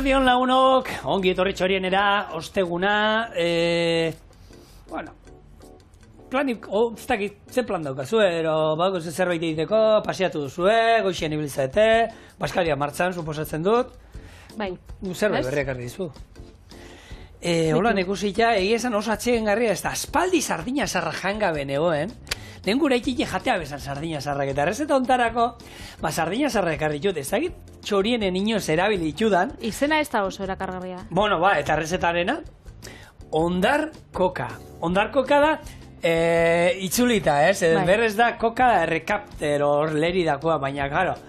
Eguerdion lagunok, ongi etorri txorienera, osteguna, bueno, planik, ez dakit, ze plan daukazue, badako ze zerbait egiteko, pasiatu duzue, goixen ibiltzete, Baskaria martxan, suposatzen dut. Bai. Zerbait berriak argi dizu. Hola, nekusita, egia esan oso atxegen garria, ez da, aspaldi sardina sarra jangabe negoen, lehen gura ikile jatea bezan sardina sarrak, eta errezeta ontarako, sardina sarrak ekarri dut, ez dakit, txorienen inoz erabili ditudan. Izena ez da oso erakargarria. Bueno, eta errezetarena, ondar koka. Ondar koka da, itzulita, berrez da koka errekapter hor leri dakoa, baina, claro,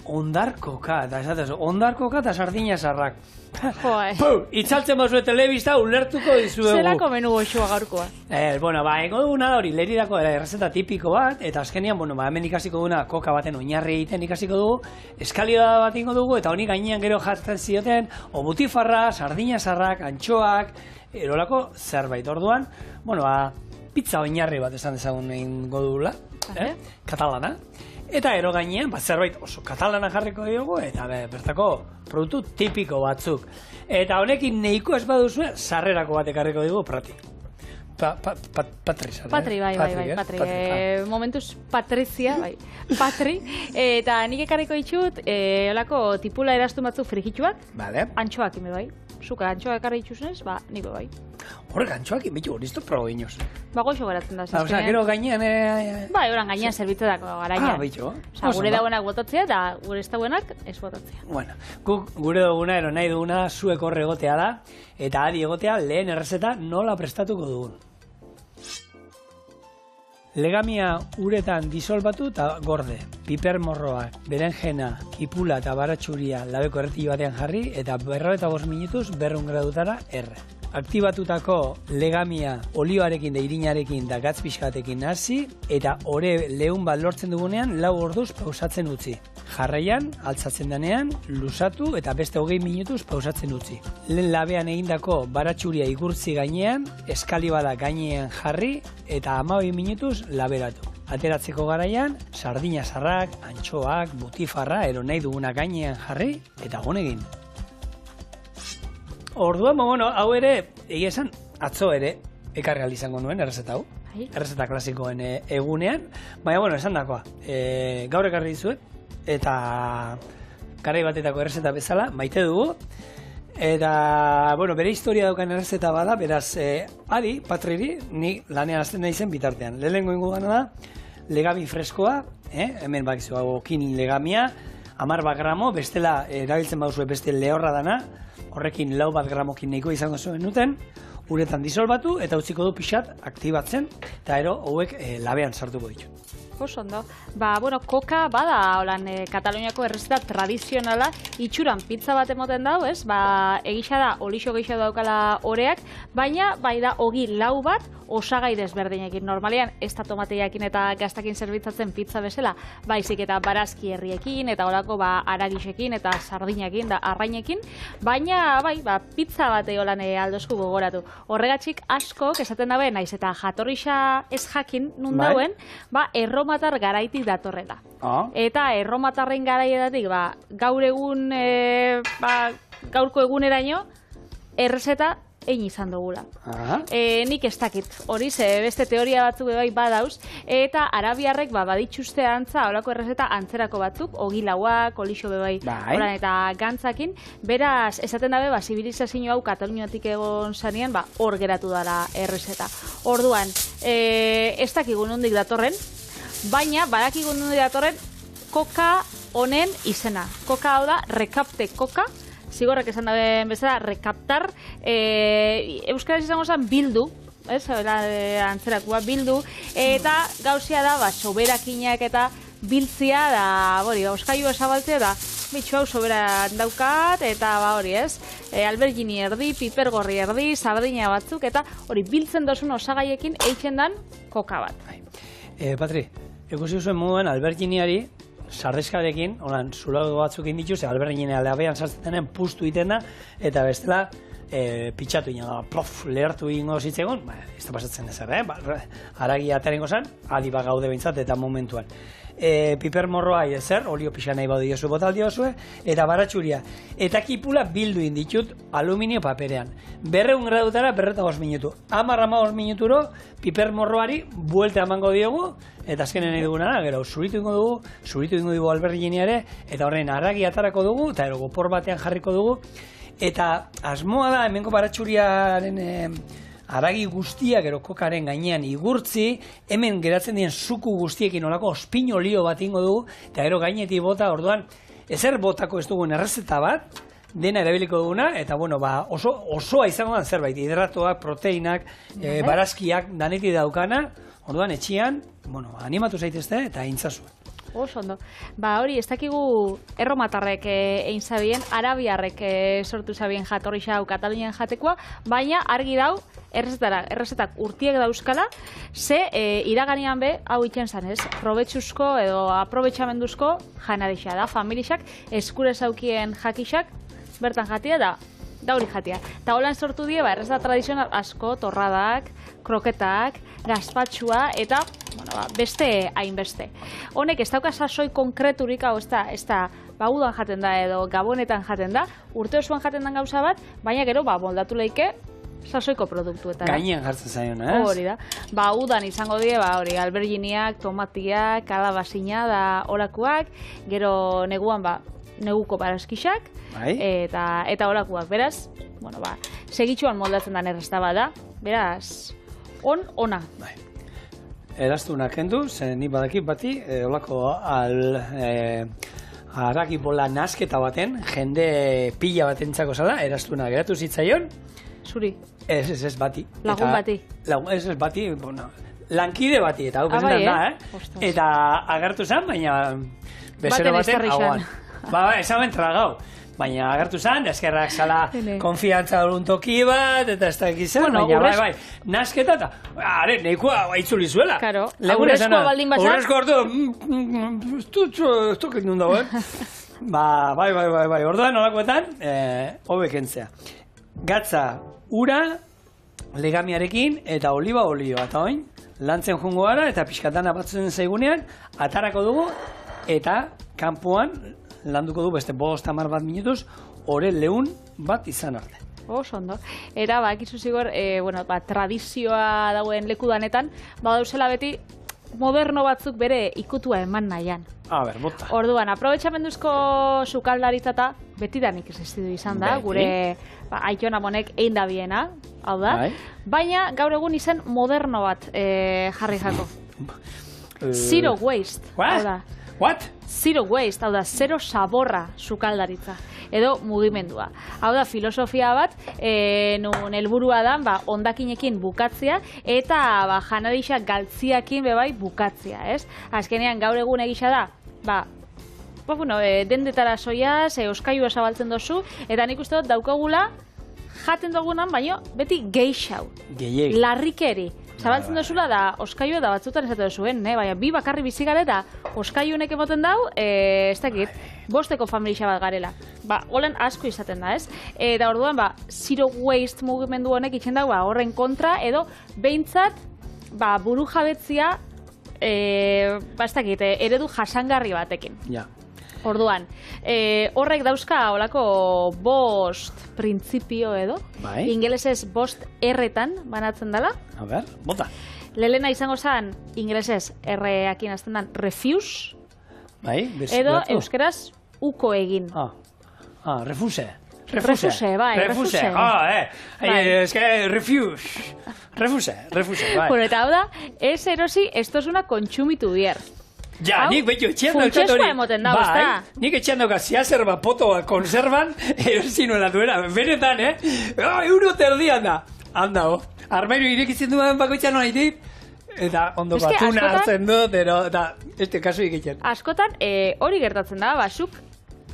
ondar koka, eta esatez, ondar koka eta sardina sarrak. Itzaltzen bazue telebista, ulertuko dizuegu. Zelako menu goxua gaurkoa. Ego duguna da hori, leridako errezeta tipiko bat, eta azkenian, hemen ikasiko duguna koka baten oinarri egiten ikasiko dugu, eskalioa bat ingo dugu, eta honi gainean gero jartzen zioten, butifarra, sardina sarrak, antxoak, erolako zerbait orduan, pizza oinarri bat esan dezagun egingo dugula, katalana. Eta ero gainean, zerbait oso katalana jarriko diogu, eta bertako produktu tipiko batzuk. Eta honekin nahiko ez baduzue, sarrerako bat ekarriko dugu Patri. Patri, Patri. Momentuz Patrizia, Patri. Eta nik ekarriko ditut, olako tipula eraztu batzuk frigituak, antxoak ime bai. Zuka antxoak ekarri dituzunez, niko bai. Horrek antxoak inbitu, hori izto probo inoz. Goxo geratzen da. Osa, gero gainean... Oran gainean zerbitzetako garaia. Bitxo. Gure dauenak botatzea eta gure ez dauenak ez botatzea. Bueno, gure duguna, ero nahi duguna, zuek horre egotea da, eta adi egotea lehen errezeta nola prestatuko dugun. Legamia uretan disolbatu eta gorde. Piper morroak, berenjena, kipula eta baratxuria labeko erreti batean jarri eta 45 minutuz 200 gradutara erre. Aktibatutako legamia olioarekin da irinarekin da gatz pixkatekin hasi eta ore lehun bat lortzen dugunean 4 orduz pausatzen utzi. Jarraian, altzatzen denean, luzatu eta beste 20 minutuz pausatzen utzi. Lehen labean egindako baratxuria igurtzi gainean, eskalibada gainean jarri eta 12 minutuz laberatu. Ateratzeko garaian, sardina sarrak, antxoak, butifarra, ero nahi duguna gainean jarri eta honegin. Orduan, hau ere, egia esan, atzo ere, ekarri izango nuen, errezeta hau. Errezeta klasikoen egunean. Baina, esan dakoa, gaur ekarri dizuet, eta garai batetako errezeta bezala, maite dugu. Eta, bere historia daukan errezeta bada, beraz, adi, Patriri, ni lanean azten nahi zen bitartean. Lehenengo ingo gana da, legami freskoa, hemen bakizu kin legamia, 10 gramo, bestela erabiltzen baduzue beste lehorra dana, horrekin 4 gramokin nahiko izango zuen nuten, uretan disolbatu eta utziko du pixat aktibatzen, eta ero hauek labean sartuko ditu. Oso ondo. Koka bada holan Kataluniako errezeta tradizionala, itxuran pizza bat emoten dau, ez? Egisa da, olixo gehiago daukala oreak, baina bai da ogi lau bat osagai desberdinekin. Normalean, ez da tomateiakin eta gaztakin zerbitzatzen pizza bezala, baizik eta barazki herriekin, eta horako aragisekin eta sardinakin, da arrainekin, baina pizza bat holan aldozku gogoratu. Horregatxik askok esaten dabe, naiz eta jatorrixa ez jakin nun dauen, erromatar garaitik datorrela. Eta erromatarren garaietatik, gaur egun, gaurko eguneraino, errezeta egin izan dugula. Nik ez dakit, hori beste teoria batzuk bai badauz, eta arabiarrek baditxuste antza, horako errezeta antzerako batzuk, ogilauak, olixo bai, oran eta gantzakin, beraz, esaten dabe, zibilizazio hau Kataluniatik egon zanean, hor geratu dara errezeta. Orduan, ez dakigun nondik datorren, baina badakigun nondik datorren koka honen izena. Koka hau da, rekapte koka, zigorrek esan daben bezala, rekaptar, euskaraz izango zen bildu, antzerakoa bildu, eta gauzia da, soberakinak eta biltzia, da, euskailu esabaltzea da, bitxu hau soberan daukat, eta albergini erdi, pipergorri erdi, sardina batzuk, eta hori biltzen dozun osagaiekin eitzen dan koka bat. Patri, ikusi zuen moduan alberginiari, sardezkarekin, zulago batzuk indituz, alberginea labean sartzen denean puztu iten da, eta bestela pitxatu ino da, lehertu ingo zitzegon, ez da pasatzen ezer, aragi aterengo zen, adi gaude behintzat eta momentuan. piper morroa ezer, olio pixan nahi badu diozu botal diozue, eta baratxuria. Eta kipula bildu inditut aluminio paperean. 200 gradutara 205 minutu. 10-15 minuturo piper morroari buelta emango diogu, eta azkenen nahi duguna, gero zuritu ingo dugu alberginia ere, eta horren arragi atarako dugu, eta ero gopor batean jarriko dugu, eta asmoa da, hemengo baratxuriaren aragi guztiak gero kokaren gainean igurtzi, hemen geratzen dien suku guztiekin olako ospin olio bat ingo dugu, eta gero gainetik bota, orduan, ezer botako ez dugun errezeta bat, dena erabiliko duguna, eta bueno, osoa izango da zerbait, hidratoak, proteinak, barazkiak, danetik daukana, orduan etxian, bueno, animatu zaitezte eta intzazu. Oso ondo. Hori, ez dakigu erromatarrek egin zabien, arabiarrek sortu zabien jatorri xau Katalunian jatekoa, baina argi dau, errezetak urtiek dauzkala, ze iraganean be, hau iten zan, ez? Probetxuzko edo aprobetxamenduzko janarixa da, familixak, eskure zaukien jakixak, bertan jatia da hori jatia. Eta holan sortu die, errezeta tradizional asko, torradak, kroketak, gazpatxua, eta beste hainbeste. Honek ez dauka sasoi konkreturik, hau ez da udan jaten da edo gabonetan jaten da, urte osoan jaten den gauza bat, baina gero moldatu leike sasoiko produktuetan. Gainean jartzen zaion, ez? Hori da. Udan izango die, alberginiak, tomatiak, kalabazina da olakuak, gero neguan neguko barazkixak, eta olakuak. Beraz, segitxuan moldatzen den errezta bada, beraz, ona. Eraztuna kendu, zen ni badakit bati, olako haragi bola nasketa baten, jende pila bat entzako zala, eraztuna geratu zitzaion. Zuri? Ez bati. Lagun bati? Ez bati, lankide bati, eta hau presentan da, eta agertu zen, baina bezero baten hauan. Ezamen tragau. Baina agertu zen, eskerrak zala konfiantza horun toki bat, eta ez da egizan, baina nasketa eta, nahikoa itzuli zuela. Karo, aurrezkoa baldin batzak. Aurrezkoa ordu, ez toket nun dagoen. Orduan nolakoetan, hobekentzea. Gatza, ura, legamiarekin, eta oliba olioa, eta oin, lantzen jungo gara, eta pixkatana batzen zaigunean, atarako dugu, eta kanpoan, landuko du beste 5-10 bat minutuz, ore leun bat izan arte. Oso ondo. Era, ekizu zigor, tradizioa dauen lekudanetan, dauzela beti moderno batzuk bere ikutua eman nahian. Bota. Orduan, aprobetxamenduzko sukaldaritza betidanik existidu izan da, gure Aiton Amonek egin da biena, hau da, baina gaur egun izen moderno bat jarri jako. Zero waste, hau da. What? Zero waste, hau da, zero saborra sukaldaritza, edo mugimendua. Hau da, filosofia bat, nun helburua da, ondakinekin bukatzea, eta janarixa galtziakin bebai bukatzea, ez? Azkenean gaur egun egisa da, dendetara soiaz, oskailua zabaltzen dozu, eta nik uste dut daukagula jaten dugunan, baino beti geixau. Gehiegi. Larrikeri. Zabaltzen dozula da oskailua da batzutan esatu duzuen, baina bi bakarri bizigare eta oskailunek emoten dau, ez dakit, 5 familia bat garela. Olen asko izaten da, ez? Eta orduan, zero waste mugimendu honek itzen dau, horren kontra, edo behintzat, buru jabetzia, ez dakit, eredu jasangarri batekin. Ja. Orduan, horrek dauzka olako 5 printzipio edo, ingelesez 5 erretan banatzen dela. A ber, bota. Lelena izango zen, ingelesez erreakin azten den refuse, edo euskeraz uko egin. Refuse. Refuse. Refuse, bai. Bueno, eta hau da, ez erosi, estosuna kontsumitu bier. Ja, nik behitu etxean daukat hori. Nik etxean daukat ziazer bat potoa konservan, erosinuela duela. Benetan, euro terdian da. Handa, armairu irekitzen duen bakoitzan hori dit, eta ondo batuna hartzen dut, eta este kasu ikitzen. Askotan, hori gertatzen da, zuk,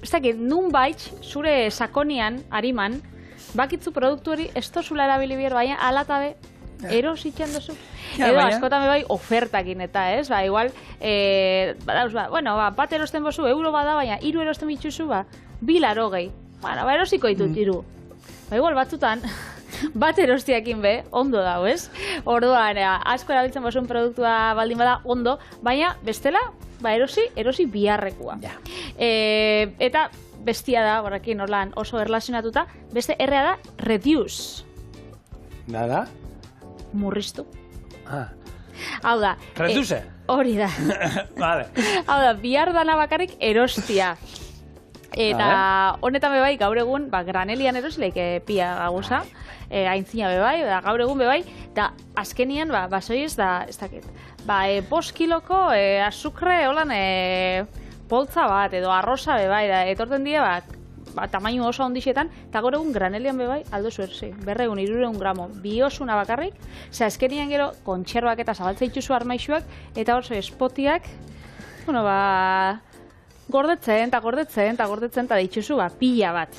ez dakit, nun baitz, zure sakonian, hariman, bakitzu produktu hori ez tozula erabili bier, baina alatabe, erositzen dozu. Edo askotan bai ofertakin eta ez, igual, bat erosten bozu, euro bada, baina 3 erosten bitxuzu, 2,80. Erosiko ditut 3. Igual batzutan, bat erostiakin be, ondo dago, ez? Orduan, asko erabiltzen bozun produktua baldin bada, ondo, baina bestela, ba erosi biharrekoa. Ja. Eta bestia da, horrekin orlan oso erlazionatuta, beste errea da reduce. Da? Murriztu. Ah. Hau da. Reduce? Hori da. Vale. Hau da, bihar dana bakarrik erostia. Eta honetan bebai, gaur egun, granelian erosileik pia gaguza, aintzina bebai, gaur egun bebai, eta azkenian, basoiz da, ez dakit, 5 kiloko azukre, holan, poltza bat, edo arroza bebai, da, etorten dira, tamainu oso ondixetan, eta gaur egun granelian bebai, aldo zuerzi, 200-300 gramo, biosuna bakarrik, azkenian gero, kontxerbak eta zabaltza itxuzu armaixuak, eta hor espotiak, bueno, gordetzen, eta ditxuzu, pila bat.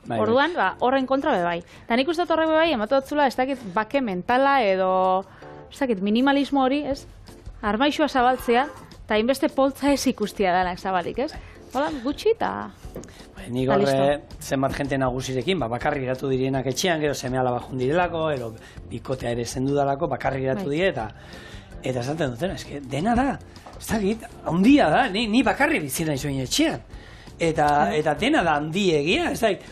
Orduan, horren kontra bebai. Eta nik uste horrek bebai, ematu datzula, ez dakit bake mentala edo, ez dakit minimalismo hori, ez? Armaixua zabaltzea, eta inbeste poltza ez ikustia danak zabalik, ez? Hola, gutxi eta... Nik horre zenbat jente nagusirekin, bakarrik geratu direnak etxean, gero seme alaba jundirelako, ero bikotea ere zendudalako, bakarrik geratu dire, eta esaten duten, eske, dena da, ez dakit, handia da, ni bakarri bizina izoin etxean. Eta dena da handiegia, ez dakit,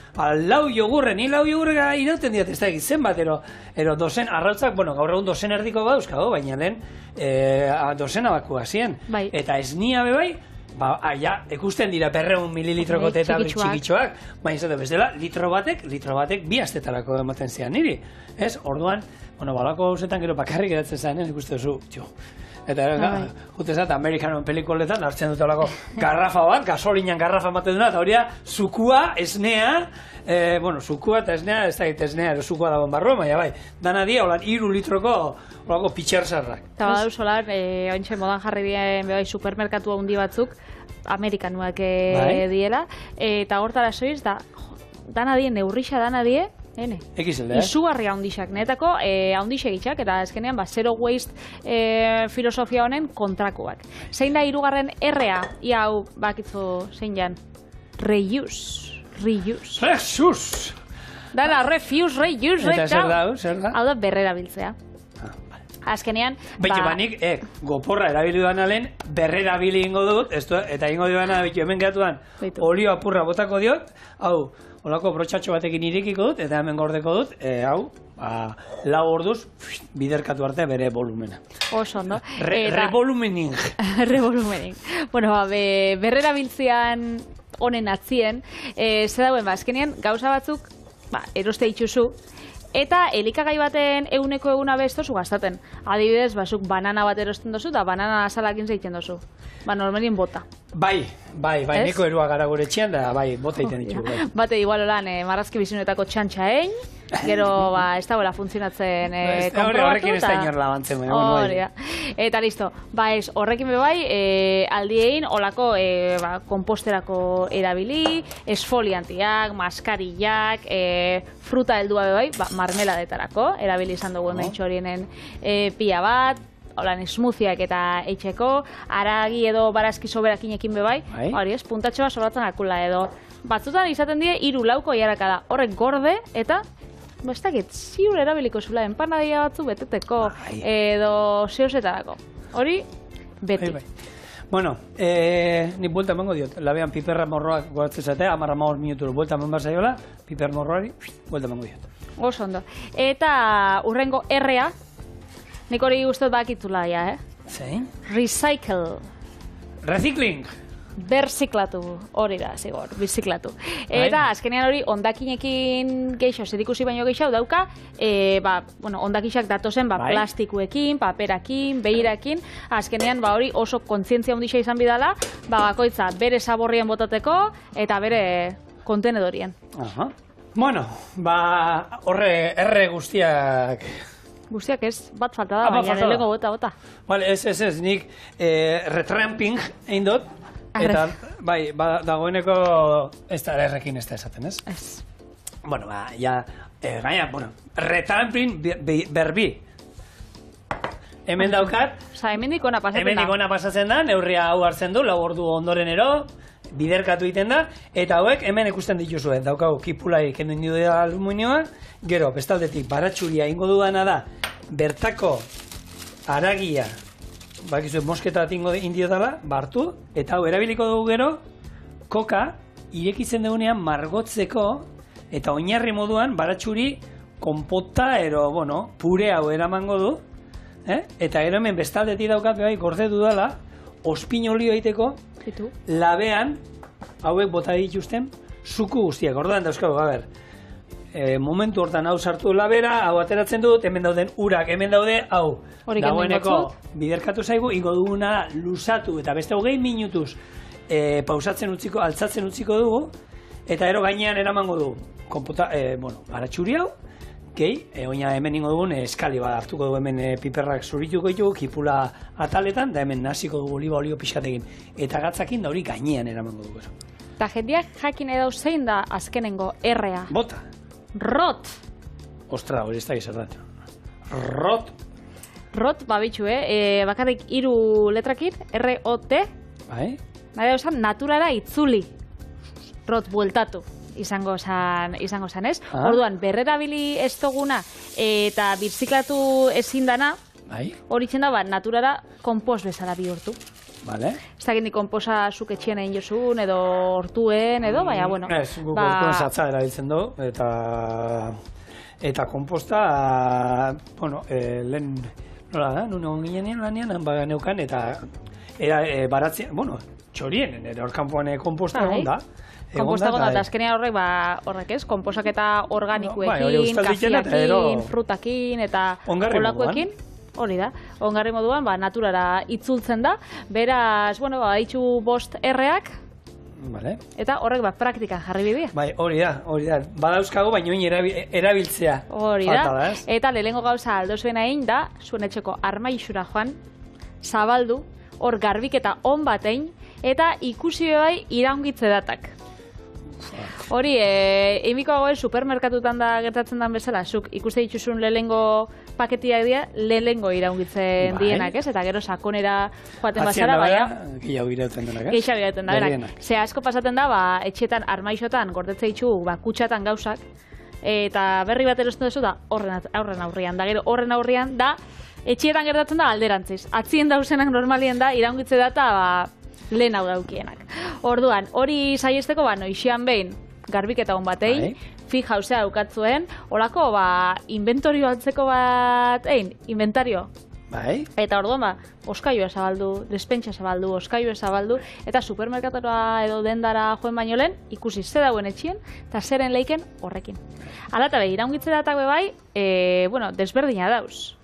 lau jogurre, ni lau jogurre irauten diat, ez dakit, zenbat, ero dozen, arrautzak, bueno, gaur egun dozen erdiko bauzkago, baina lehen dozen abakua ziren. Eta ez nia bebai, ikusten dira 200 mililitroko teta txikitxoak, baina ez da bezala, litro batek 2 astetarako ematen zian niri. Ez, orduan, balako hausetan gero bakarrik edatzen zen, ikusten duzu, eta jutezat, Amerikanon pelikoletan hartzen dut olako garrafa bat, gasolinan garrafa ematen duna, eta hori da, zukua, esnea, zukua eta esnea, ez da esnea, zukua dagoen barruan, baina bai, dana dia, holan, 3 litroko olako pitxersarrak. Eta badau solar, ointxe modan jarri dien supermerkatu handi batzuk, Amerikanuak diela, eta hortara soiz, dana die, neurrixa dana die, izugarria handixak, netako handixegitxak, eta ezkenean zero waste filosofia honen kontrakoak. Zein da hirugarren errea, ia hau bakitzu zein jan? Reuse. Dala, reuse. Eta zer da? Hau da berrerabiltzea. Azkenean... Baina goporra erabili duan alen, berrerabili ingo dut, eta ingo duana hemen gehatuan, olio apurra botako diot, hau, olako brotxatxo batekin irekiko dut, eta hemen gordeko dut, hau, 4 orduz, biderkatu arte bere volumena. Oso, no? Revolumening. Bueno, berrerabiltzean honen atzien, ze dauen, azkenean, gauza batzuk, eroste itxuzu, eta elikagai baten eguneko bestozu gastaten. Adibidez, zuk banana bat erosten dozu, eta banana azalakin zeiten dozu. Normalien bota. Bai, neko erua gara gure etxean, da bota egiten ditu. Bate igual olan marrazki bizunetako txantxaein, gero ez dagoela funtzionatzen konprobatu. Horrekin ez da inor labantzen. Eta listo, horrekin bebai, aldiein olako komposterako erabili, esfoliantiak, maskarillak, fruta heldua bebai, marmeladetarako, erabili izan dugu hemen txorienen pila bat, holan smoothiak eta eitxeko, aragi edo barazki soberakinekin bebai, hori ez, puntatxoa sobratzen akula edo. Batzutan izaten die 3-4 koiaraka da, horrek gorde eta, ez dakit, ziur erabiliko zula, empanadia batzu beteteko edo zeozetarako. Hori, beti. Bueno, ni buelta emango diot, labean piperra morroak goratzen zatea, 10-15 minuturo buelta eman bazaiola, piper morroari, buelta emango diot. Oso ondo. Eta urrengo errea, nik hori guztot bakitzula ja, Zein? Recycle. Recicling. Berziklatu, hori da, zigor, birziklatu. Eta azkenean hori ondakinekin geixo, zerikusi baino geixo dauka, ondakixak datozen plastikuekin, paperakin, behirakin, azkenean hori oso kontzientzia handia izan bidala, bakoitza bere zaborrien botateko eta bere kontenedorien. Bueno, horre erre guztiak... Guztiak ez, bat falta da, baina delego bota. Vale, ez, nik retramping egin dut, eta dagoeneko ez da errekin ez da esaten, ez? Ez. Bueno, gaina, retramping berbi. Hemen daukat. Osa, hemendik ona pasatzen da, neurria hau hartzen du, 4 ordu ondorenero, biderkatu egiten da, eta hauek hemen ikusten dituzue, daukagu kipulai kendu indidu da aluminioa, gero, bestaldetik baratxuria ingo dudana da, bertako aragia bakizu, mosketa tingo indiotala, hartu, eta hau erabiliko dugu gero, koka, irekitzen dugunean margotzeko, eta oinarri moduan, baratxuri, konpota, pure hau eramango du, eta gero hemen bestaldetik daukat, bai, gorde dudala, ospin olio egiteko, labean, hauek bota dituzten, zuku guztiak, orduan dauzkago, momentu hortan hau sartu labera, hau ateratzen dut, hemen dauden urak, hemen daude, hau, dagoeneko biderkatu zaigu, ingo duguna luzatu, eta beste 20 minutuz pausatzen utziko, altzatzen utziko dugu, eta ero gainean eramango dugu, baratxuri hau, oina hemen ingo dugun eskali bat hartuko dugu hemen piperrak zurituko ditugu, kipula ataletan, da hemen naziko dugu oliba olio pixkatekin, eta gatzakin da hori gainean eramango dugu. Eta jendeak jakin edo zein da azkenengo errea? Bota. Rot. Ostra, hori ez da gizarrat. Rot. Rot, babitxu, bakarrik 3 letrakin, R-O-T. Bai. Nahi da naturara itzuli. Rot, bueltatu. Izango zan, ez? Orduan, berrerabili ez duguna eta birziklatu ezin dana, hori txenda naturara konpos bezala bihurtu. Vale. Ez da gindi konposa zuk etxien egin jozun, edo hortuen, edo, baina, bueno. Ez, guk hortuen zatza erabiltzen du, eta komposta, lehen, nola da, nune onginean lanean, neukan, eta baratzen, txorien, orkanpoan komposta egon da. Komposta egon da, eta azkenean horrek ez, komposaketa organikoekin, kafiakin, frutakin, eta kolakoekin. Hori da, ongarri moduan, naturara itzultzen da, beraz, itxu 5 erreak, eta horrek praktikan jarri bidea. Bai, hori da, badauzkago, baina erabiltzea. Hori da, eta lehengo gauza aldozuen egin da, zuen etxeko armaixura joan, zabaldu, hor garbiketa on batein, eta ikusi bai iraungitze datak. Hori, emikoagoen supermerkatutan da gertatzen den bezala, zuk ikuste dituzun lehengo paketiak dira, lehengo iraungitzen dienak, ez? Eta gero sakonera joaten bazara, baina... Gehiago irauten denak, ez? Gehiago irauten denak. Ze asko pasaten da, etxetan, armaixotan, gordetze ditu, kutsatan gauzak, eta berri bat erosten duzu da, horren aurrian. Da gero, horren aurrian da, etxetan gertatzen da alderantziz. Atzien dauzenak normalien da, iraungitze da, eta lehen hau daukienak. Orduan, hori saiesteko, noixian behin, garbiketa hon batei, fijauzea daukatzuen, horako, inventorio altzeko bat, inventario. Bai. Eta orduan, oskailua zabaldu, despentsa zabaldu, oskailua zabaldu, eta supermerkatora edo dendara joen baino lehen, ikusi ze dauen etxien, eta zeren leiken horrekin. Hala eta iraungitze datak bai, desberdina dauz.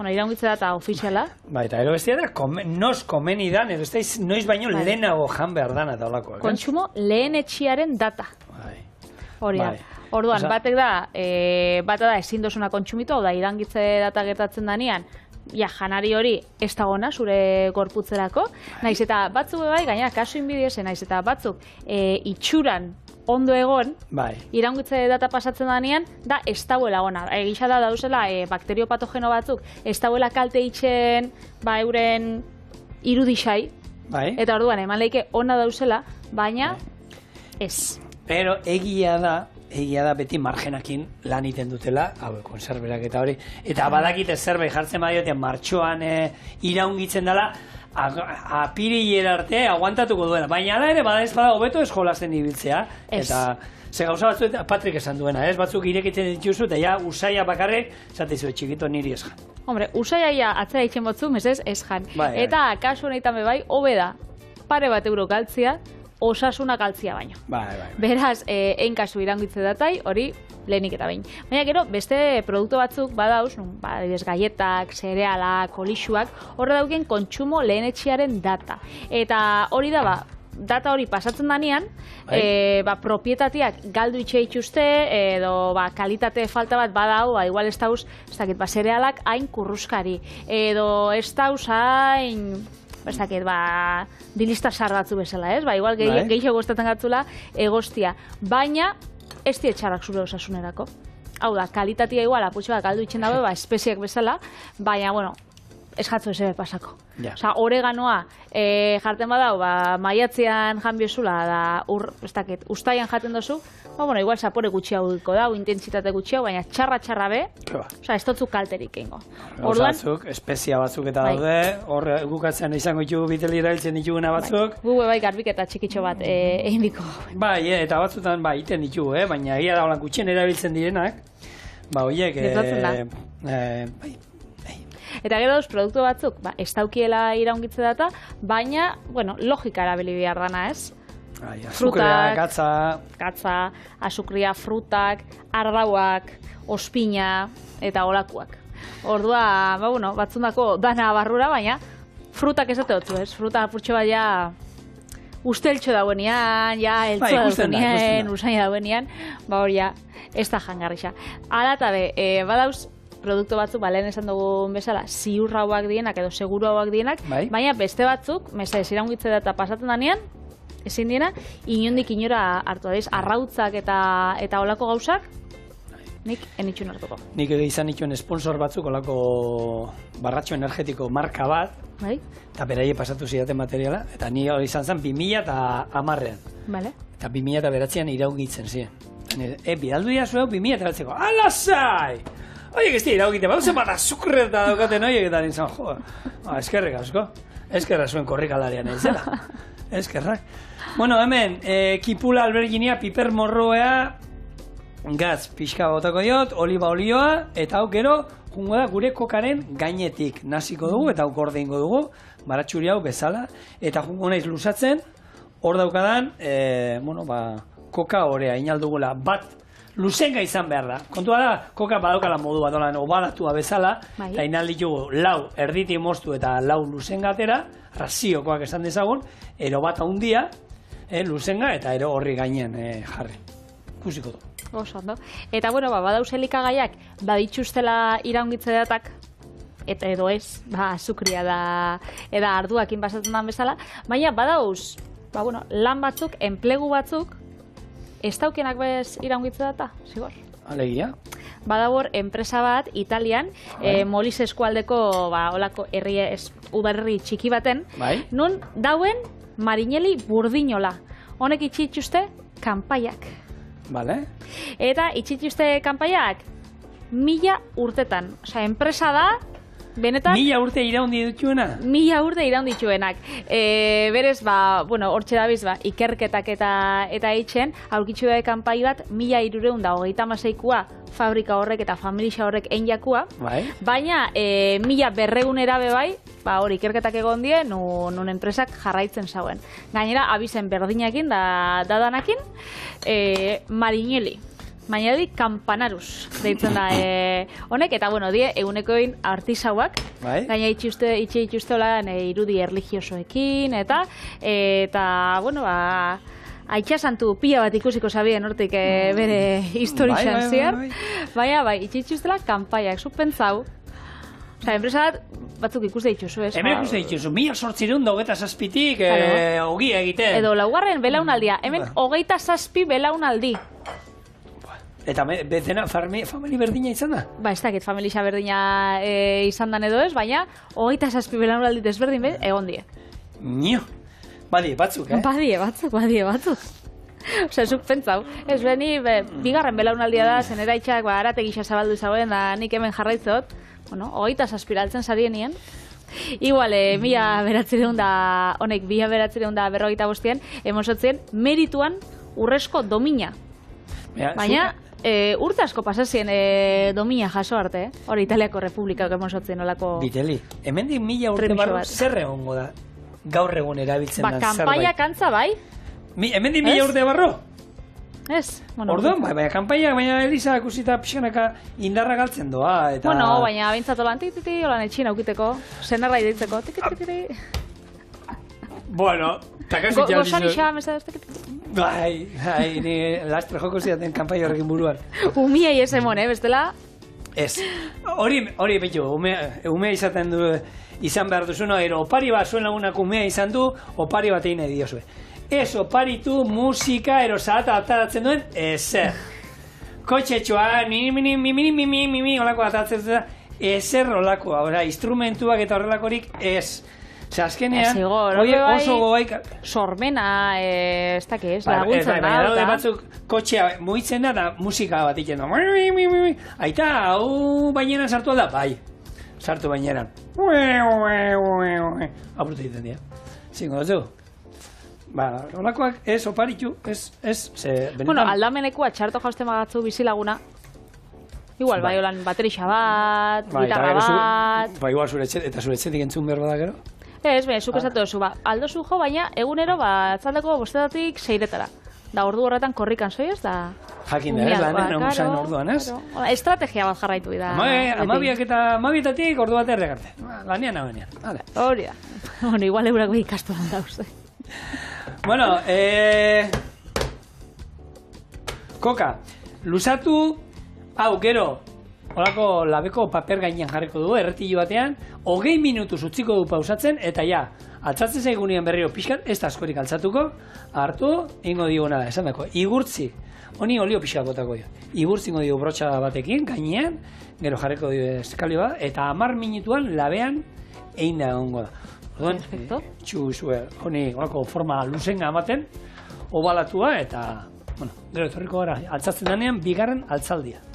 Iraungitze data ofiziala. Ba, eta ero bestia da, nos komeni dan, edo ez noiz baino lehenago jan behar dan eta olakoak. Kontsumo lehen etxiaren data. Hori da. Orduan, batek da ezin dozuna kontsumitu, hau da, iraungitze data gertatzen danean, janari hori ez dagona zure gorputzerako, naiz eta batzuk bai, gaina kasu inbidiezen, naiz eta batzuk itxuran ondo egon, iraungitze data pasatzen danean, da ez dauela ona. Egisa da dauzela bakterio patogeno batzuk, ez dauela kalte itxen euren irudixai, eta orduan eman leike ona dauzela, baina ez. Pero egia da beti margenakin lan iten dutela, konserberak eta hori, eta badakite zerbait jartzen badioten martxoan iraungitzen dela, apirilera arte aguantatuko duena, baina ala ere bada ez bada hobeto ez jolasten ibiltzea, eta ze gauza batzu Patrik esan duena, batzuk irekitzen dituzu, eta ja usaia bakarrik, zateizu txikito niri ez jan. Hombre, usaia atzera itxen batzu, mesez ez jan. Eta kasu honetan bebai, hobe da, pare bat euro galtzia, osasuna galtzia baino. Beraz, ein kasu iraungitze datai, hori lehenik eta behin. Baina gero, beste produktu batzuk badauz, gaietak, zerealak, olixuak, horre daukien kontsumo lehenetxiaren data. Eta hori da, data hori pasatzen danean, propietateak galdu itxe itxuste, edo kalitate falta bat badau, igual ez dauz, zerealak hain kurruskari, edo ez dauz hain... dilista sarratzu bezala, ez? Igual gehiago gostatzen gatzula egostia. Baina, ez txarrak zure osasunerako. Hau da, kalitatea igual, aputxe bat galdu itxen dago, espeziak bezala, baina, ez jatzu eze pasako. Ja. Osa, oreganoa jarten badau, maiatzean jan biozula, da, ustaian jaten dozu, igual zapore gutxiago da, intentsitate gutxiago, baina txarra be, osa, ez dutzu kalterik eingo. Orduan, espezia batzuk eta daude, hor gukatzean izango ditugu biteli erabiltzen dituguna batzuk. Gu bai garbiketa txikitxo bat egin diko. Bai, eta batzutan iten ditugu, baina egia da holan gutxien erabiltzen direnak, horiek, bai. Eta gero dauz produktu batzuk, ez daukiela iraungitze data, baina, logika erabili behar dana, ez? Azukrea, gatza, azukria, frutak, ardauak, ospina eta olakuak. Ordua, batzundako dana barrura, baina frutak ez dute dutzu, ez? Fruta apurtxo bat ja usteltxo dauenean, ja eltzua dauenean, usaina dauenean, hori ja, ez da jangarrixa. Hala eta badauz, produktu batzuk, lehen esan dugun bezala, ziurrauak dienak edo seguruauak dienak, baina beste batzuk, mesedez iraungitze data pasatzen danean, ezin diena, inondik inora hartu da, arrautzak eta olako gauzak, nik enitxun hartuko. Nik izan nituen sponsor batzuk, olako barratxo energetiko marka bat, eta beraie pasatu zidaten materiala, eta ni hori izan zen 2010an. Eta 2009an iraungitzen ziren. Bidaldu dira zueu 2009ko, alasai! Oiek ez dira iraugite, bauzen bat azukreta daukaten oiek eta nintzen, jo, eskerrik asko, eskerra zuen korrikalarian ezela, eskerrak. Bueno, hemen, kipula alberginia, piper morroea, gatz pixka botako diot, oliba olioa, eta hau gero, jungo da gure kokaren gainetik naziko dugu, eta hau gorde ingo dugu, baratxuri hau bezala, eta jungo naiz luzatzen, hor daukadan, koka horea, inaldugula, bat, luzenga izan behar da. Kontua da, koka badaukala modu bat, obalatua bezala, eta inaldi ditugu lau erditi moztu eta lau luzenga atera, raziokoak esan dezagun, ero bat handia, luzenga eta ero horri gainen jarri. Kusiko du. Oso, eta badauz elikagaiak, baditxustela iraungitze datak, eta edo ez, azukria da, eta arduakin basatzen den bezala, baina badauz, lan batzuk, enplegu batzuk, ez daukenak bez iraungitze data, zigor? Alegia? Badabor, enpresa bat, Italian, Molis eskualdeko, olako uberri txiki baten, nun dauen marineli burdinola. Honek itxitxuste kanpaiak. Bale. Eta itxitxuste kanpaiak 1000 urtetan. Osa, enpresa da, benetan... 1000 urte iraundi dituena? 1000 urte iraundi dituenak. Berez, hortxe dabiz, ikerketak eta eitzen, aurkitzu da kanpai bat, 1336koa fabrika horrek eta familia horrek einjakua, baina 1200 erabe bai, hori ikerketak egon die, nun enpresak jarraitzen zauen. Gainera, abizen berdinakin, da danakin, marineli. Marineli Campanarus, deitzen da honek, eta die egunekoin artisauak, gaina itxe itxuste olan irudi erligiosoekin, eta aitxasantu pila bat ikusiko zabien hortik bere historian ziar, baina itxitxustela kanpaiak, zuk pentsau. Osa, enpresa batzuk ikuste dituzu, ez? Hemen ikuste dituzu, 1827tik ogia egiten. Edo laugarren belaunaldia, hemen 27 belaunaldi. Eta bezena famili berdina izan da? Ez dakit familia berdina izan dan edo ez, baina 27 belaunaldi desberdin egon die. Nio, badie batzuk, Badie batzuk. Osa, zuk pentsau. Ez beni, bigarren belaunaldia da, zenera itxak arate gisa zabaldu izagoen, da nik hemen jarraitzot, 27 altzen zarienien. Igual, 1900 da, honek 1955 emosotzen, merituan urrezko domina. Baina, urte asko pasazien domina jaso arte, hori Italiako Republikak emosotzen olako... Biteli, hemen di 1000 urte barru zer egongo da gaur egun erabiltzen dan zerbait. Kanpaia kantza bai? Hemen di 1000 urte barru? Ez. Orduan, baina kanpaia, baina Elisa akusita pixkanaka indarra galtzen doa. Baina bintzat olan tititi, olan etxin aukiteko, zenarra ideitzeko, tikitititi. Bueno, takazik jau dizu. Gozan isa, mesadez, tikititi. Bai, ni lastre joko zidaten kanpaia horrekin buruan. Umiei ez emon, bestela? Ez. Hori betu, umea izaten du, izan behar duzuna, opari bat zuen lagunak umea izan du, opari bat egin nahi diozue. Ez oparitu musika erosata ataratzen duen, ezer. Kotxetxoa, mimi, olako ataratzen duen, ezer olakoa, instrumentuak eta horrelakorik ez. Ose, azkenean, oso gobaik... Sormena, ez dakiz, laguntzen da. Baina batzuk kotxea mugitzen da musika bat iken da. Aita, hau baineran sartu da? Bai, sartu baineran. Apurtu egiten dira. Zingo dutzu? Olakoak ez oparitu, ez... Bueno, aldamenekua txarto jausten bagatzu bizilaguna. Igual, bai, holan baterixa bat, gitarra bat... Ba, igual zure etxetik entzun behar bada gero? Ez, baina, zuk esatu duzu, aldo zu jo, baina egunero, atzaldeko bostetatik 6-etara. Da, ordu horretan korrikan soiz, da... Jakin da, ez, lanen, usain orduan, ez? Estrategia bat jarraitu da. Amabietatik ordu bat erregarte. Lanean, nabenean. Hori da. Bueno, igual eurak behi ikastu lan dauz. Bueno, Koka, lusatu, hau, gero, holako labeko paper gainean jarriko du, erretillo batean, 20 minutuz utziko du pausatzen, eta ja, altzatzen zaigunean berriro pixkat, ez da askorik altzatuko, hartu, ingo diguna da, esan dako, igurtzi, honi olio pixkat botako dio, igurtzi ingo dio brotxa batekin, gainean, gero jarriko dio eskali bat, eta 10 minutuan labean egin da egongo da. Perfecto. Txuzue, honi, holako forma luzenga ematen, obalatua, eta, bueno, gero etorriko gara, altzatzen denean, bigarren altzaldia.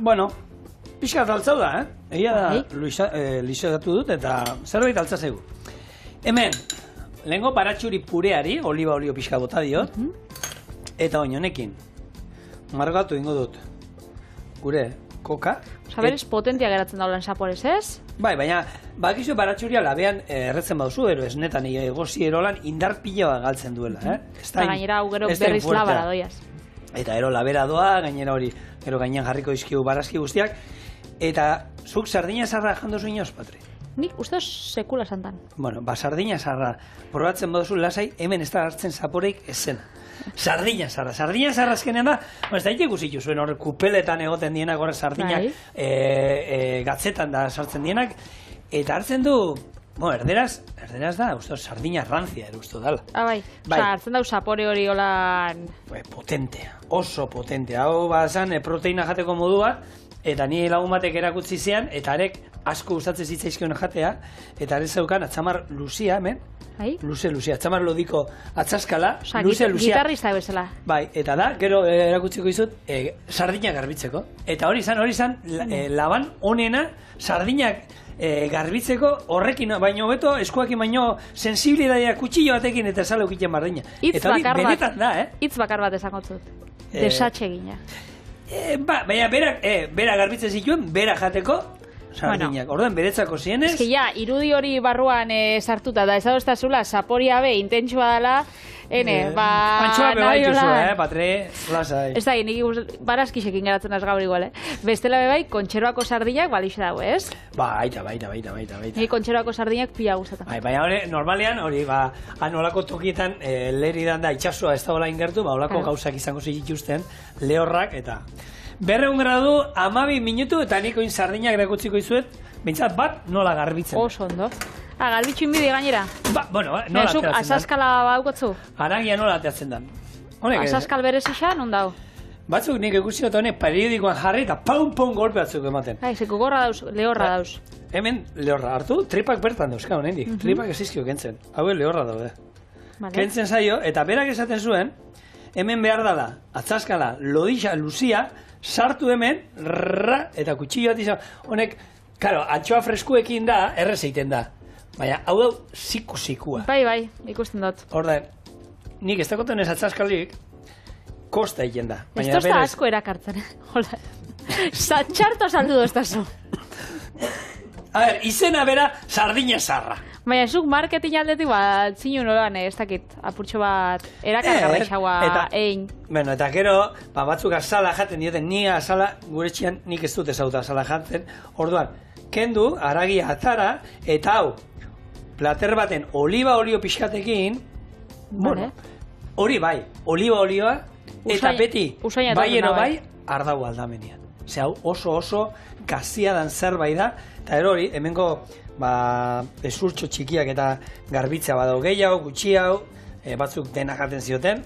Bueno, pixkat altzau da, Egia da, lixatu dut eta zerbait altza zaigu. Hemen, lehenko baratxuri pureari, oliba olio pixka bota diot, eta oin honekin, margatu ingo dut, gure koka. Osa, berez potentia geratzen daulen saporez, ez? Bai, baina, bakizu baratxuria labean erretzen bauzu, ero esnetan egozi erolan indar pila galtzen duela, Eta gainera, hau gero berriz labara doiaz. Eta ero labera doa, gainera hori, ero gainean jarriko izkiu barazki guztiak, eta zuk sardina zarra jandu zuen inoz, Patri? Nik uste sekula santan. Bueno, sardina zarra probatzen baduzu lasai, hemen ez da hartzen zaporeik ezena. Sardina zarra azkenean da, ez da ikusitu zuen hor kupeletan egoten dienak horre sardinak, gatzetan da sartzen dienak, eta hartzen du, bueno, erderaz da, uste, sardina rancia erustu dala. Bai, hartzen dau zapore hori holan... Potentea, oso potentea. Hau bazan proteina jateko modua, eta ni lagun batek erakutsi zean, eta arek asko gustatzen zitzaizkion jatea, eta arek zeukan atzamar luzia, hemen? Luzia, atzamar lodiko atzaskala, luzia. Gitarrista bezala. Bai, eta da, gero erakutsiko izut, sardinak garbitzeko. Eta hori izan, laban honena, sardinak garbitzeko, horrekin baino beto, eskuakin baino sensibilitatea kutxillo batekin eta sala ukiten bardina. Eta hori benetan da, Hitz bakar bat esakotzut. Desatxe gina. Baina bera garbitzen zituen, bera jateko sardinak. Orduan, beretzako zienez... Ez ja, irudi hori barruan sartuta da, ez da zula, saporia be, intentsua dela, Pantxoa be bai duzu, Patre, lasai. Ez da, nik barazkisekin geratzen az gaur igual, Bestela be bai, kontxeroako sardinak balixe dago, ez? Baita. Nik kontxeroako sardinak pila guztatan. Baina hori, normalean, hori, olako tokietan, leheridan da, itxasua ez da hola ingertu, olako gauzak izango zituzten, lehorrak, eta... 200 gradu, 12 minutu, eta nik oin sardinak erakutsiko izuet, bintzat bat nola garbitzen. Oso ondo. Garbitxu inbide gainera. Bueno, nola ateratzen dan. Asaskala baukotzu? Aragia nola ateratzen dan. Asaskal berez isa, non dau? Batzuk nik ikusi dut honek periodikoan jarri eta paun golpe batzuk ematen. Zeko gorra dauz, lehorra dauz. Hemen lehorra hartu, tripak bertan dauzka honendik. Tripak ezizkio kentzen. Hau lehorra daude. Kentzen zaio, eta berak esaten zuen, hemen behar dala, atzaskala, lodixa, luzia, sartu hemen, eta kutxillo bat izan, honek, karo, antxoa freskuekin da, errez egiten da. Baina, hau ziku-zikua. Bai, ikusten dut. Horda, nik ez dakoten ez atzaskalik, kosta egiten da. Ez tozta asko erakartzen, hola. Txarto saldu doztazu. A ver, izena bera, sardina zarra. Baina, zuk marketing aldetik bat zinu nolan, ez dakit, apurtxo bat erakargarra isaua egin. Bueno, eta gero, batzuk azala jaten dioten, ni azala, gure txian nik ez dut ezauta azala jaten, orduan, kendu, aragia atzara, eta hau, plater baten oliba olio pixkatekin, bueno, hori bai, oliba olioa, eta beti, bai ero bai, ardau aldamenian. Ze hau, oso gazia dan zerbait da, eta hori, hemengo, esurtxo txikiak eta garbitza badau gehiago, gutxi hau, batzuk dena jaten zioten,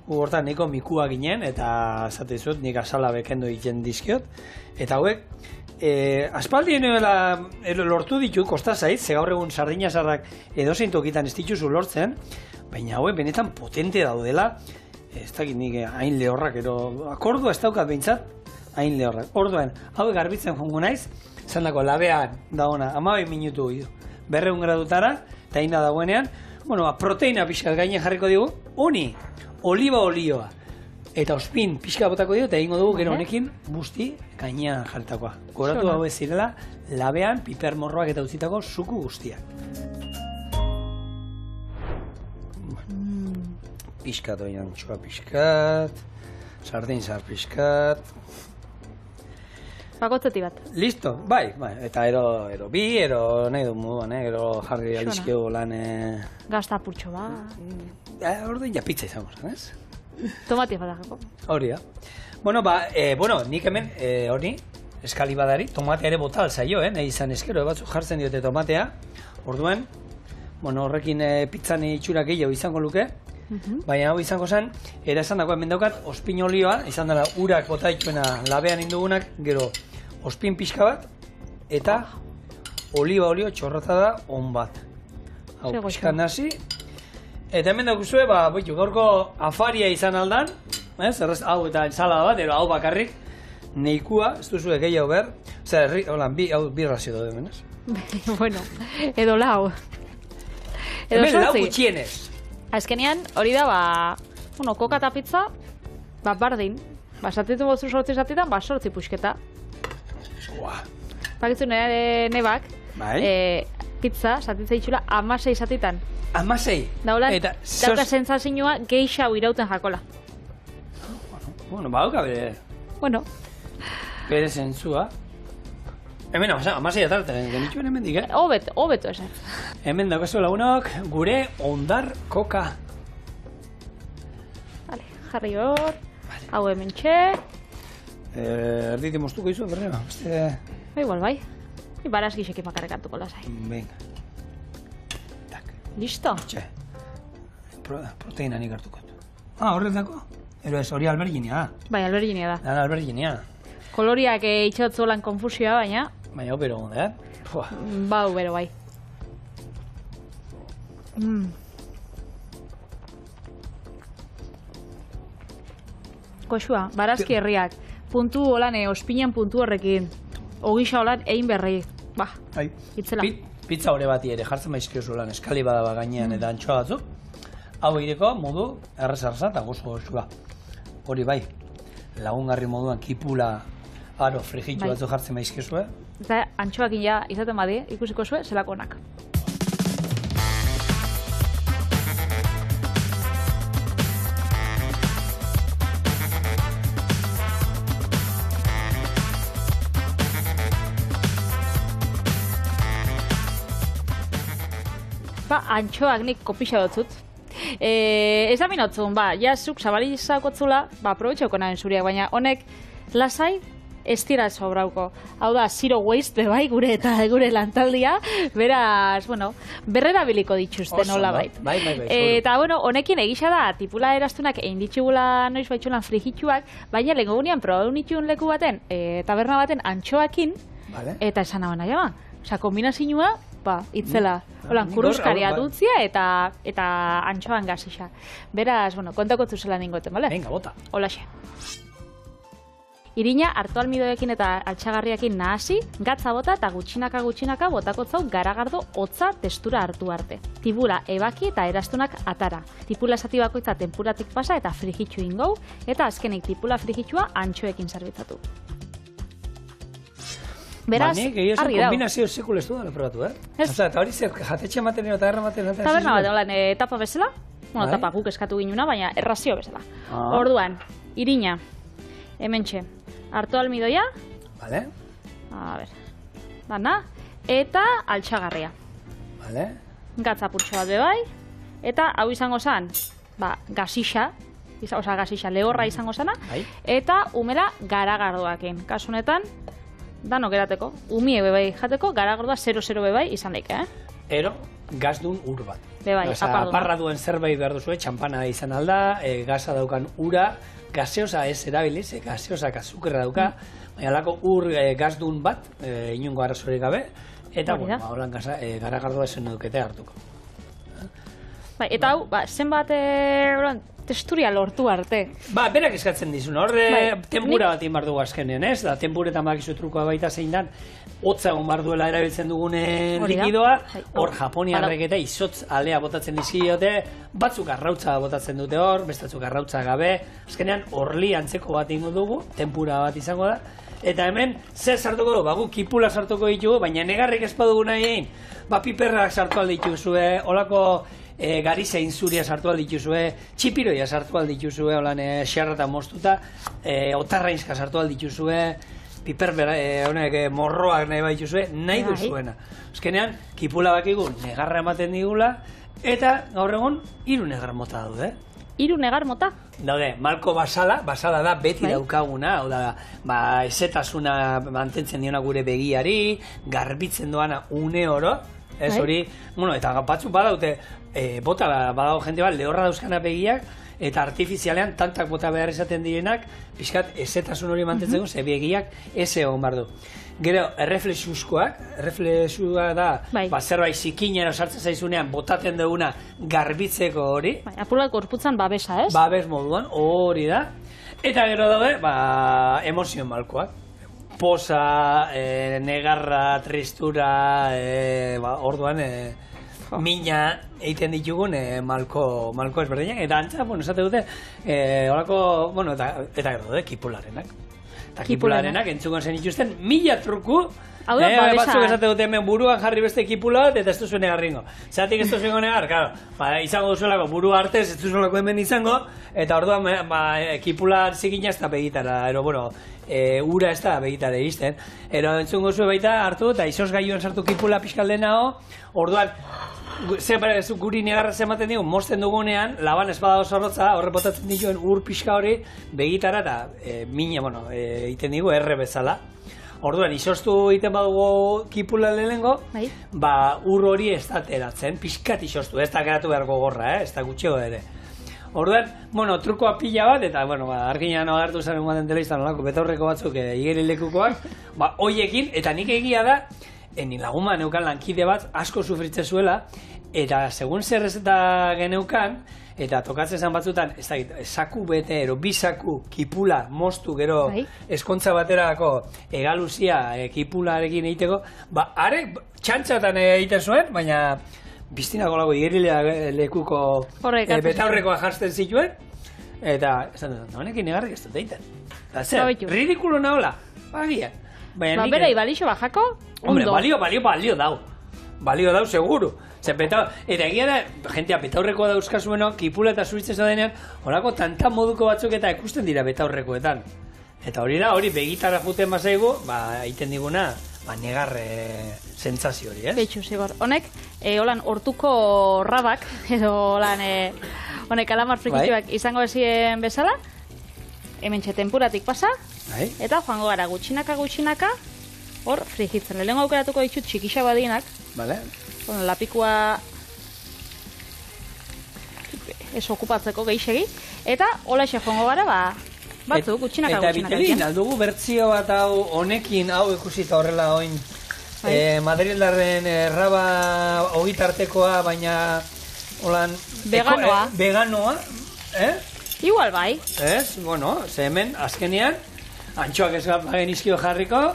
Hortan niko mikua ginen, eta esate dizut, nik asala bekendu egiten dizkiot. Eta hauek, aspaldien lortu ditu, kosta zait, ze gaur egun sardinasarrak edozein tokitan ez dituzu lortzen, baina hauek benetan potente daudela, ez dakit nik hain lehorrak, akordua ez daukat behintzat, hain lehorrak. Orduan, hauek garbitzen jongo naiz, zandako labean dagoena, 12 minutu 200 gradutara, eta hain da dagoenean, proteina pixkat gainen jarriko digu, honi, oliba olioa, eta ospin pixka botako dio, eta egingo dugu gero honekin busti gainean jarritakoa. Goratu hau ez zirela, labean, piper morroak eta utzitako suku guztiak. Pixkat oin antxoa pixkat, sardin zar pixkat. Pakotzeti bat. Listo, bai, eta ero bi, nahi du moduan, ero jarri aldizkio lan... Gaztapurtxo bat. Orduan ja pizza izango zen, ez? Tomatia badako. Hori da. Nik hemen, hori, eskali badari, tomatea ere bota alzaio, nahi izan eskero, batzuk jartzen diote tomatea. Orduan, horrekin pizzan itxura gehiago izango luke, baina hau izango zen, esan dako hemen daukat, ospin olioa, izan dela urak bota itxuena labean indugunak, gero ospin pixka bat, eta oliba olio txorrota da on bat. Hau pixka nazi. Eta hemen daukuzue, gaurko afaria izan aldan, hau eta ensalada bat, hau bakarrik, neikua, ez duzue gehiago behar, hau bi razio dode hemen, ez? Bueno, edo lau. Hemen lau gutxienez. Azkenean, hori da, koka eta pizza, bardin. Satitu bozu sortzi zatitan, sortzi puxketa. Bakitzu nebak, pizza, satitzea itxula, 16 zatitan. 16? Dauka sentsazioa geixa hau irauten jakola. Bauka bere. Bere zentzua. Hemen 16 atartzen genituen hemen dik, Hobeto esan. Hemen daukazu lagunok, gure ondar koka. Jarri hor, hau hemen txe. Erditi moztuko izu, berrema. Igual bai. Baraz gixekin makarrek hartuko lasai. Venga. Listo? Txe. Proteina nik hartuko. Horretako? Ero ez, hori alberginia. Bai, alberginia da. Dara alberginia. Koloriak itxotzu lan konfusioa, baina... Baina, bero gonda, Bau, bero, bai. Koxua, barazki herriak. Puntu holan, ospinan puntu horrekin. Ogisa holan, egin berrei. Itzela. Pizza hori bati ere jartzen maizkiozu lan eskali badaba gainean eta antxoa batzuk. Hau egiteko modu errezarza eta gozo. Hori bai, lagungarri moduan kipula frigitu batzuk jartzen maizkiozue. Eta antxoak izaten badi, ikusiko zue, zelakonak. Antxoak nik kopixa dutzut. Ezamin otzun, zuk zabalizakotzula, aprobetxauko nahen zuriak, baina honek lasai ez dira sobrauko. Hau da, zero waste bai gure eta gure lantaldia, beraz, berrera biliko dituzte nola bait. Eta, honekin egisa da, tipula eraztunak egin ditugula noiz baitxulan frigituak, baina lehenko gunean probadu nituen leku baten, taberna baten antxoakin, eta esan hau nahi ama. Osa, kombinazioa, itzela. Holan, kuruskaria dutzia eta antxoan gazixa. Beraz, kontako zuzela ningoten, bale? Venga, bota. Holaxe. Irina hartu almidoekin eta altxagarriakin nahasi, gatza bota eta gutxinaka botako zau garagardo hotza testura hartu arte. Tibula ebaki eta erastunak atara. Tipula esati bakoitza tempuratik pasa eta frigitxu ingou, eta azkenik tipula frigitxua antxoekin zerbitzatu. Beraz, harri dau. Kombinazio sekul ez du dara probatu, Eta hori zer, jatetxe materino eta erra materino. Taberna bat, holan, etapa bezala. Tapa guk eskatu ginuna, baina errazio bezala. Orduan, Irina, hementxe, hartu almidoia. Vale. Dana, eta altxagarria. Vale. Gatzapurtxo bat bebai. Eta hau izango zen, gazixa, lehorra izango zena. Eta umera garagardoakin. Kasunetan, danok erateko, umie bebai jateko, garagardoa 0-0 bebai izan daike, Ero, gazdun ur bat. Bai, aparra duen zerbait behar duzue, txampana izan alda, gaza daukan ura, gaseosa ez erabiliz, gaseosak azukerra dauka, baina alako ur gazdun bat, inungo arazorik gabe, eta, holan garagardua esan dukete hartuko. Eta hau, zenbat testuria lortu arte. Berak eskatzen dizun, hor tempura bat inbar dugu azkenean, ez? Da, tempuretan bakizu trukoa baita zein dan, hotza egon bar duela erabiltzen dugunen likidoa, hor japoniarrek eta izotz alea botatzen dizkiote, batzuk arrautza botatzen dute hor, bestatzuk arrautza gabe, azkenean horli antzeko bat ingo dugu, tempura bat izango da, eta hemen zer sartuko dugu, gu kipula sartuko ditugu, baina negarrik ez badugu nahi egin, piperrak sartu aldituzue, holako gariza inzuria sartu aldituzue, txipiroia sartu aldituzue, holan xerrata moztuta, otarrainzka sartu aldituzue, piper morroak nahi baituzue, nahi duzuena. Azkenean, kipula bakigu negarra ematen digula, eta gaur egon 3 negar mota daude. 3 negar mota? Daude, malko basala da beti daukaguna, hau da, ezetasuna mantentzen diona gure begiari, garbitzen doana une oro, ez hori, eta batzuk badaute, bota badago jente bat, lehorra dauzkana begiak, eta artifizialean tantak bota behar izaten direnak, pixkat ezetasun hori mantentzeko, ze begiak ez egon behar du. Gero, erreflexua da, zerbait zikinero sartzen zaizunean, botaten duguna garbitzeko hori. Apurat gorputzan babesa, ez? Babes moduan, hori da. Eta gero daude, emozioen malkoak. Posa, negarra, tristura, orduan, mina egiten ditugun malko ezberdinak, eta antza, esate dute, horako, eta gero dute, kipularenak. Eta kipularenak entzugon zen ituzten 1000 truku, batzuk esate dute hemen buruan jarri beste kipula bat, eta ez duzu negarringo. Zeratik ez duzu negar, izango duzuelako buru artez, ez duzuelako hemen izango, eta orduan kipula zikina ez da begitara, ura ez da begitara iristen. Entzungo zuen baita hartu, eta izos gaioan sartu kipula pixkaldenao, orduan, guri negarra ematen digu, mozten dugunean, laban ez badago zorrotza, horre botatzen dituen ur pixka hori begitara eta mina, egiten digu erre bezala. Orduan, izostu egiten badugu kipula lehenengo, ur hori ez da teratzen, pixkat izostu, ez da geratu beharko gorra, ez da gutxego ere. Orduan, trukoa pila bat, eta, arginan agertu zaren guaten telebiztan olako betaurreko batzuk igerilekukoak, hoiekin, eta nik egia da, ni laguma neukan lankide bat asko sufritzen zuela, eta segun zer ez eta geneukan, eta tokatzen zen batzutan, saku bete, bisaku, kipula, moztu, gero eskontza baterako egaluzia kipularekin egiteko, arek txantxatan egiten zuen, baina biztinako lago igerilekuko betaurrekoa jartzen zituen, eta esan dut, honekin negarrik ez dut egiten. Eta zer, ridikulo nahola, bagia. Bera, ibalixo bajako? Hombre, balio dau. Balio dau, seguru. Eta egia da, jentea betaurrekoa dauzkazueno, kipula eta zuitzen zadenean, horako tanta moduko batzuk eta ikusten dira betaurrekoetan. Eta hori da, hori begitara juten bazaigu, egiten diguna, negarre sentsazio hori, ez? Betxu, zigor. Honek, holan, hortuko rabak, edo holan, honek kalamar frikitxoak izango ezien bezala, hemen tempuratik pasa, eta joango gara gutxinaka, hor frigitzen. Lehenko aukeratuko ditut txikisa badienak, lapikua ez okupatzeko gehiagik, eta hola xe joango gara, batzuk gutxinaka. Eta bitelin, aldugu bertzio bat hau honekin, hau ikusita horrela oin, Madrildarren raba ogitartekoa, baina holan... Veganoa, Igual bai. Ez, ze hemen, azkenean, antxoak ez genizkio jarriko,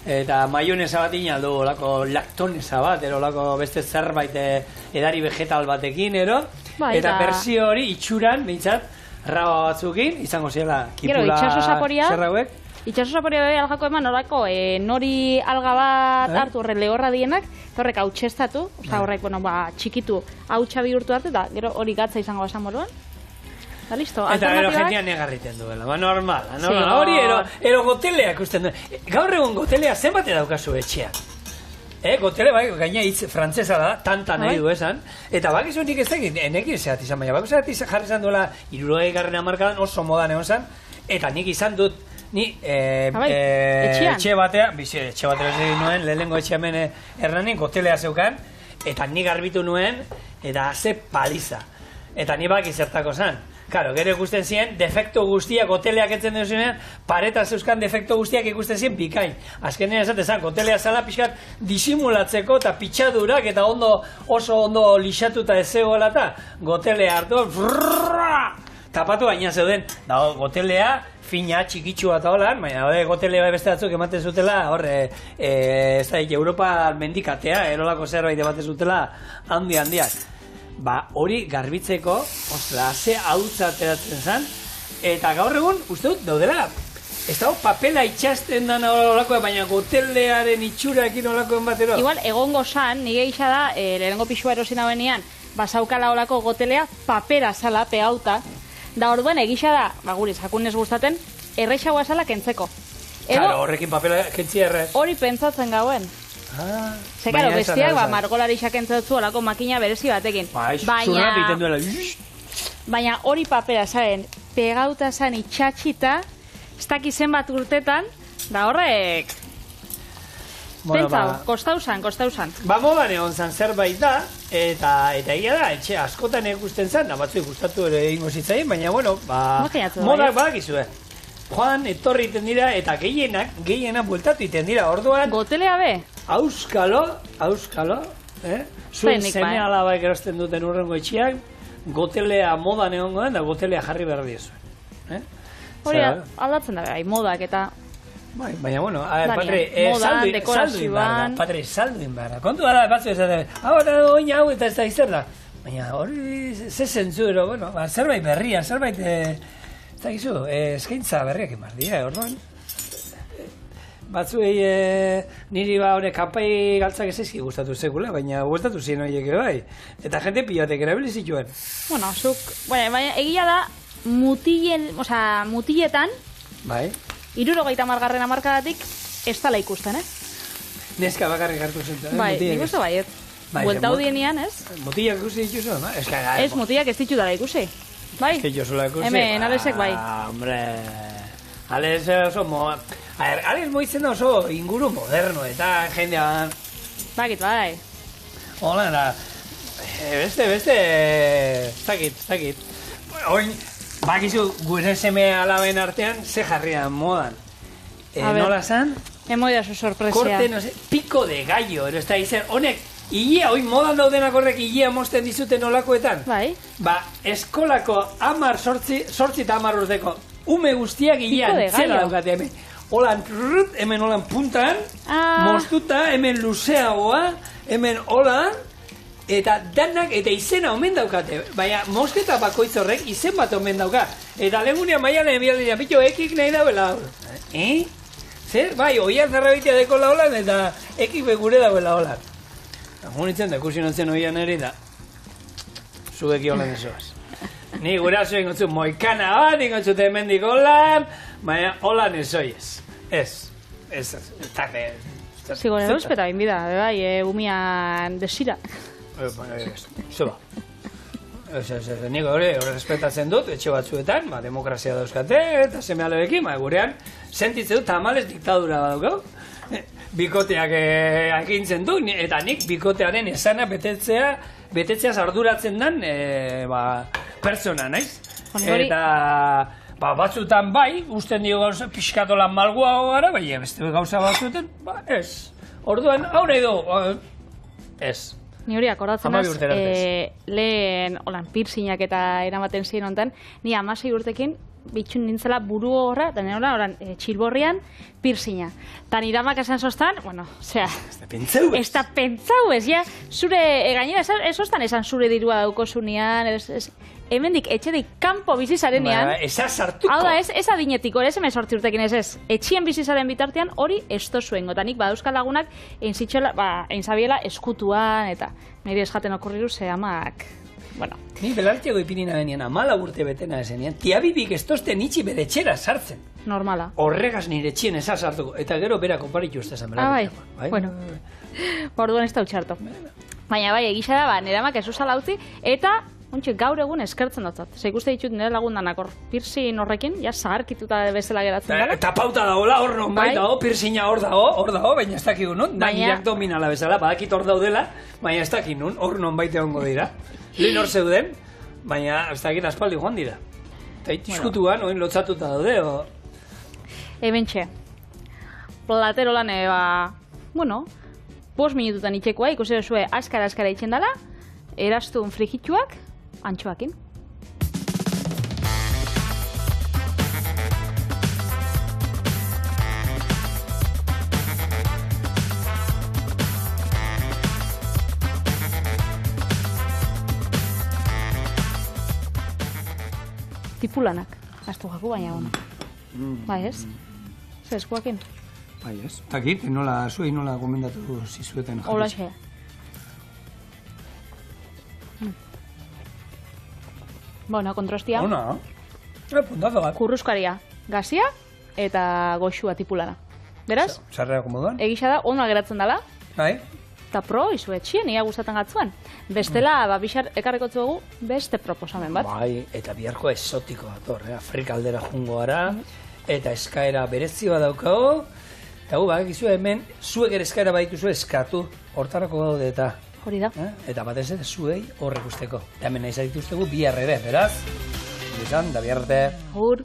eta maionesa bat inaldu, olako laktonesa bat, olako beste zerbait edari vegetal batekin, eta berzio hori itxuran, bintzat, raba batzukin, izango zela kipula zerrauek. Itxaso saporia bebe aljako eman horako nori alga bat hartu horre lehorra dienak, eta horrek hautxestatu, horrek txikitu hautsa bihurtu arte, eta gero hori gatza izango basan moruan. Eta gero jendean negarriten duela, normal. Hori, ero goteleak usten du. Gaur egon gotelea zenbate daukazu etxean. Gotele, gaina hitz frantzesa da, tanta nahi du esan. Eta bakizu nik ez dakit, enekin zehat izan baina. Bakizu zehat jarri izan duela, 60. hamarkadan oso modan egon zan. Eta nik izan dut, etxe batea, etxe batea egin nuen, lehenengo etxe hemen erranin, gotelea zeukan. eta ni garbitu nuen, eta ze paliza. Eta ni baki zertako zan. Karo, gero ikusten ziren, defekto guztiak, hoteleak etzen duzunean, pareta zeuzkan defekto guztiak ikusten ziren bikain. Azkenean esate zan, hotelea zala pixkat disimulatzeko eta pitxadurak eta oso ondo lixatuta ez zegoela eta gotelea hartu, tapatu baina zeuden. Da, gotelea fina, txikitsua eta holan, baina gotelea beste batzuk ematen zutela, ez da, Europa mendikatea, erolako zerbait ematen zutela handiak. Ba, hori garbitzeko, ostra, ze hautza ateratzen zen, eta gaur egun, uste dut, daudela, ez dago papela itxasten dan olakoa, baina gotelearen itxurakin olakoen batero. Igual, egongo san, nire gisa da, lehenengo pixua erosin hauenean, basaukala olako gotelea papera zala, pegauta, da orduan egisa da, ba, guri, zakunez gustaten, errexagoa zala kentzeko. Claro, horrekin papela kentzia errez. Hori pentsatzen gauen. Ze, karo, bestiak, margolari xakentzatzu olako makina berezi batekin. Baina hori papera zaren, pegauta zan itxatxita, ez dakizen bat urtetan, da horrek... Pentsau, kostau zan. Ba, modan egon zan zerbait da, eta egia da, etxe askotan ikusten zan, batzuek gustatu ere egingo zitzaien, baina, bueno, modak badakizue. Joan, etorri iten dira, eta gehienak bueltatu iten dira, orduan... Gotelea be? Auskalo, zuen zene alabaik erosten duten urrengo etxiak, gotelea modan egongo den, da gotelea jarri behar diezuen. Hori aldatzen da, modak eta... Baina, bueno, Patri, dekorazioan... Patri, salduin behar. Kontu gara, batzu ezaten, hau eta ez da izter da. Baina hori, ze zentzuro, bueno, zerbait berria, zerbait... Ez da gizu, eskaintza berriak emar dira, orduan. Batzuei niri hori kanpai galtzak ezaizki gustatu sekula, baina gustatu ziren horiek bai. Eta jente pilatek erabili zituen. Bueno, baina egia da, mutiletan, bai. 70. hamarkadatik ez dala ikusten, Neska bakarrik hartu zen. Bai, nik uste baiet. Buelta audienean, ez? Mutilak ikusi dituzu, no? Ez, mutilak ez ditu dala ikusi. Bai? Ez dituzula ikusi. Hemen, Alesek bai. Hombre, Ales oso Ales moitzen da oso inguru moderno eta jendean... Bakit, bai. Hola, da... Beste... Zakit. Oin, bakizu gure seme alaben artean, ze jarrian modan. Nola zan? Emoida su sorpresia. Korte, no sé, pico de gallo, ez da izen, honek, ilea, oin modan daudenak horrek ilea mosten dizuten olakoetan. Bai. Ba, eskolako 10 sortzi eta 10 urteko ume guztiak ilean zela daukate hemen. Holan, hemen holan puntan, moztuta, hemen luzeagoa, hemen holan, eta danak, eta izena omen daukate. Baina, mosketa bakoitz horrek izen bat omen dauka. Eta legunean maian ebialdina, bitxo, ekik nahi dauela. Zer? Bai, oian zarrabitea dekola holan, eta ekik begure dauela holan. Munitzen da, ikusi nontzen oian ere da. Zueki holan esoaz. Ni guraso ingotzu moikana bat, ingotzu temendik holan, baina holan esoiez. Ez. Sigo, nero espeta binbida, bai, umian desira. Zeba. Nik hori respetatzen dut, etxe batzuetan, demokrazia dauzkate, eta seme alebekin, gurean, sentitzen dut, tamales diktadura badaukau. Bikoteak agintzen du, eta nik bikotearen esana betetzea arduratzen den pertsona, naiz? Eta batzutan bai, usten dio gauza pixkatolan malguago gara, baina beste gauza batzuetan, ez. Orduan, hau nahi du, ez. Ni hori akordatzen az, lehen piercingak eta eramaten ziren honetan, ni 16 urtekin bitxun nintzela buru horra, eta nire horan txilborrian piercinga. Eta nire amak esan zoztan, bueno, osea... Ez da pentsau ez, ja, zure, gainera, ez zoztan esan zure dirua daukozunean, hemendik etxedik kanpo bizizarenean... Eza sartuko! Hau da, ez adinetik, hori ez hemen sortzi urtekin ez. Etxien bizizaren bitartean hori ez tozuengo, eta nik badauzka lagunak einzabiela eskutuan, eta nire eskaten okurriru ze amak... Bueno. Ni belartiago ipinina benean, 14 urte betena esenean, tiabibik ez tozten itxi bere etxera sartzen. Normala. Horregaz nire etxien ez sartuko, eta gero bera konparitu ez da zen. Bai. Bueno. Orduan ez da utxarto. Baina bai, egisa da, nire amak ez uzala utzi, eta Ontxe, gaur egun eskertzen datzat. Ze ikuste ditut nire lagundanak hor piercing horrekin, ja zaharkituta bezala geratzen dela. Eta pauta dagoela, hor non bai Bai. dago, piercinga hor dago, baina ez dakik nun. Nagiak dominala bezala, badakit hor daudela, baina ez dakik nun, hor non baite hongo dira. Lehen hor zeuden, baina ez dakit aspaldi joan dira. Eta itiskutuan, oin lotzatuta daude, o... Hementxe, platero lan, 5 minututan itxekoa, ikusi duzue askara itxen dela, erastun frigituak, antxoakin. Tipulanak, astu jaku baina ona. Bai ez? Zer eskuakin? Bai ez. Takit, zuei nola gomendatu zizueten jarri. Holaxe. Bona, kontrastia. Ona. Puntazo bat. Kurruskaria, gazia eta goxua tipulana. Beraz, Zarreako moduan? egisa da, ona geratzen dela, Bai. eta pro, izu etxien, ia gustatzen gatzuen. Bestela, bixar ekarriko dugu beste proposamen bat. Bai, eta biharko esotiko dator, Afrika aldera jungo gara, eta eskaera berezioa daukago, eta gu, bakizu hemen, zuek ere eskaera badituzu eskatu, hortarako daude eta, Hori da. eta batez ere zuei horrek usteko. Eta hemen nahi zaituztegu bihar ere, beraz? Izan, da bihar arte. Agur.